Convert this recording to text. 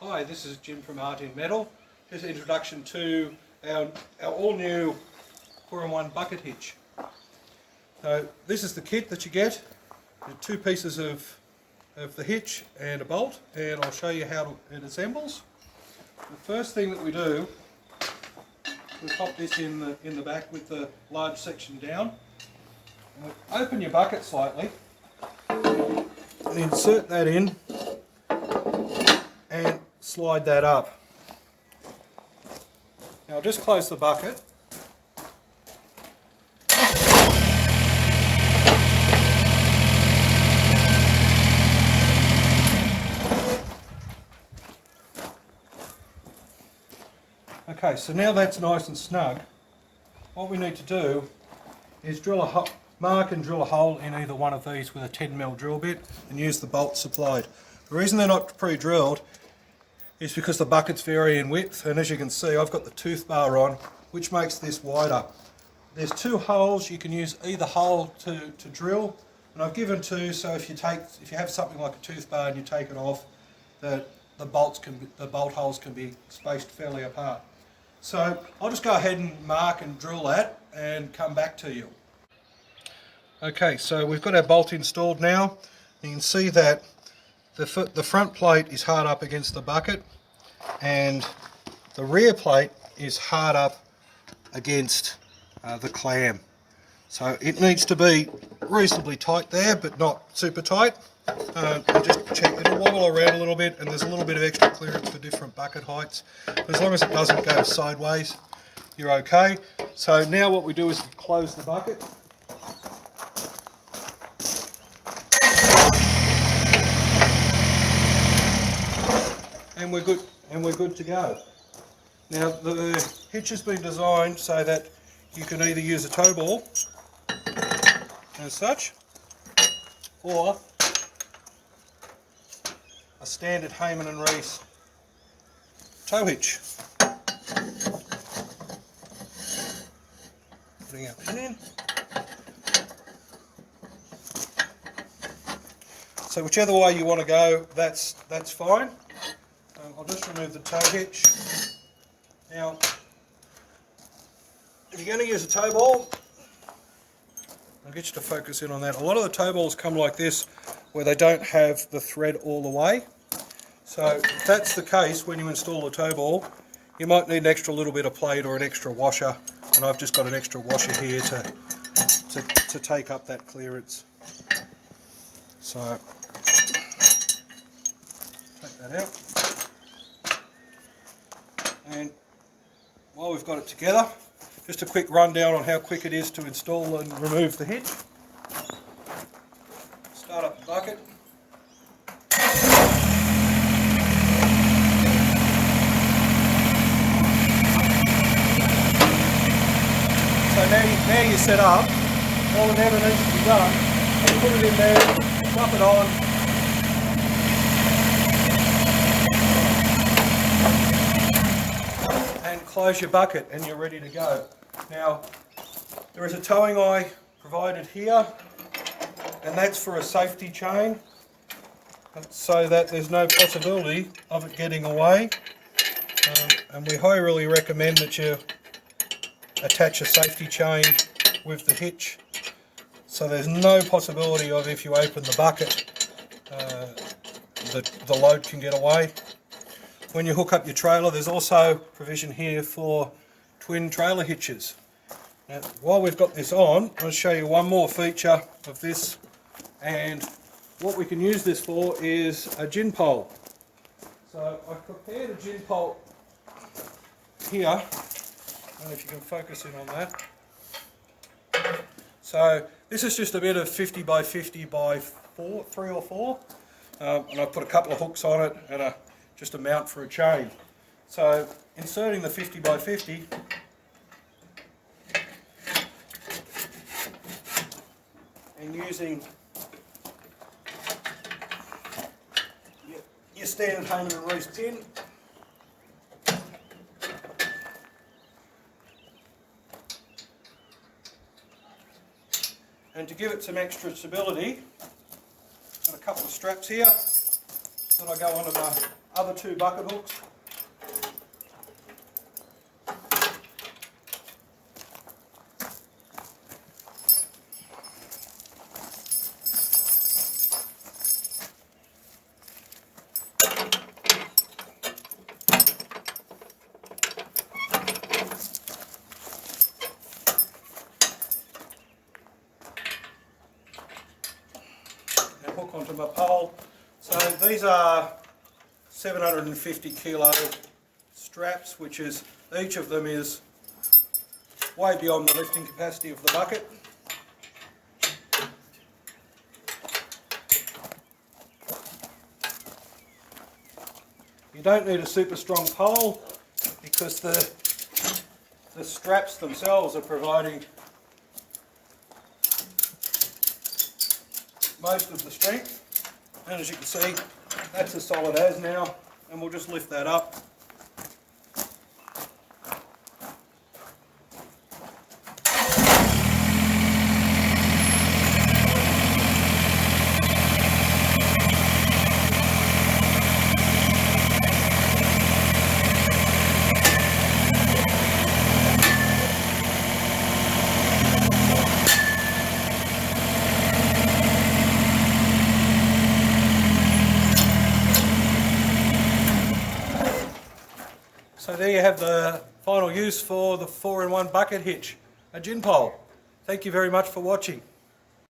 Hi, this is Jim from Art in Metal. Here's an introduction to our all-new 4-in-1 bucket hitch. So this is the kit that you get. There are 2 pieces of the hitch and a bolt, and I'll show you how it assembles. The first thing that we do, we pop this in the back with the large section down. And we open your bucket slightly and insert that in and slide that up. Now I'll just close the bucket. Okay, so now that's nice and snug, what we need to do is mark and drill a hole in either one of these with a 10mm drill bit and use the bolts supplied. The reason they're not pre-drilled is because the buckets vary in width, and as you can see I've got the tooth bar on, which makes this wider. There's 2 holes. You can use either hole to drill, and I've given 2, so if you have something like a tooth bar and you take it off, the bolt holes can be spaced fairly apart. So I'll just go ahead and mark and drill that and come back to you. Okay, so we've got our bolt installed now. You can see that the front plate is hard up against the bucket and the rear plate is hard up against the clam. So it needs to be reasonably tight there, but not super tight. And just check, it'll wobble around a little bit, and there's a little bit of extra clearance for different bucket heights. But as long as it doesn't go sideways, you're okay. So now what we do is close the bucket. And we're good to go. Now the hitch has been designed so that you can either use a tow ball as such, or a standard Hayman and Reese tow hitch. Putting our pin in. So whichever way you want to go, that's fine. I'll just remove the tow hitch. Now, if you're going to use a tow ball, I'll get you to focus in on that. A lot of the tow balls come like this, where they don't have the thread all the way. So if that's the case, when you install the tow ball, you might need an extra little bit of plate or an extra washer, and I've just got an extra washer here to take up that clearance. So take that out. And while we've got it together, just a quick rundown on how quick it is to install and remove the hitch. Start up the bucket. So now you're set up. All that ever needs to be done, you put it in there, drop it on. And close your bucket and you're ready to go. Now, there is a towing eye provided here, and that's for a safety chain, so that there's no possibility of it getting away. And we highly recommend that you attach a safety chain with the hitch, so there's no possibility of, if you open the bucket, the load can get away. When you hook up your trailer, there's also provision here for twin trailer hitches. Now, while we've got this on, I'll show you one more feature of this, and what we can use this for is a gin pole. So I've prepared a gin pole here, and if you can focus in on that. So this is just a bit of 50 by 50 by 3 or 4, and I've put a couple of hooks on it and just a mount for a chain. So inserting the 50 by 50, and using your standard Hayman and Reese pin, and to give it some extra stability, got a couple of straps here that I go onto my other two bucket hooks. Hook onto my pole. So these are 750 kilo straps, which is, each of them is way beyond the lifting capacity of the bucket. You don't need a super strong pole because the straps themselves are providing most of the strength, and as you can see, that's as solid as now, and we'll just lift that up. So there you have the final use for the 4-in-1 bucket hitch, a gin pole. Thank you very much for watching.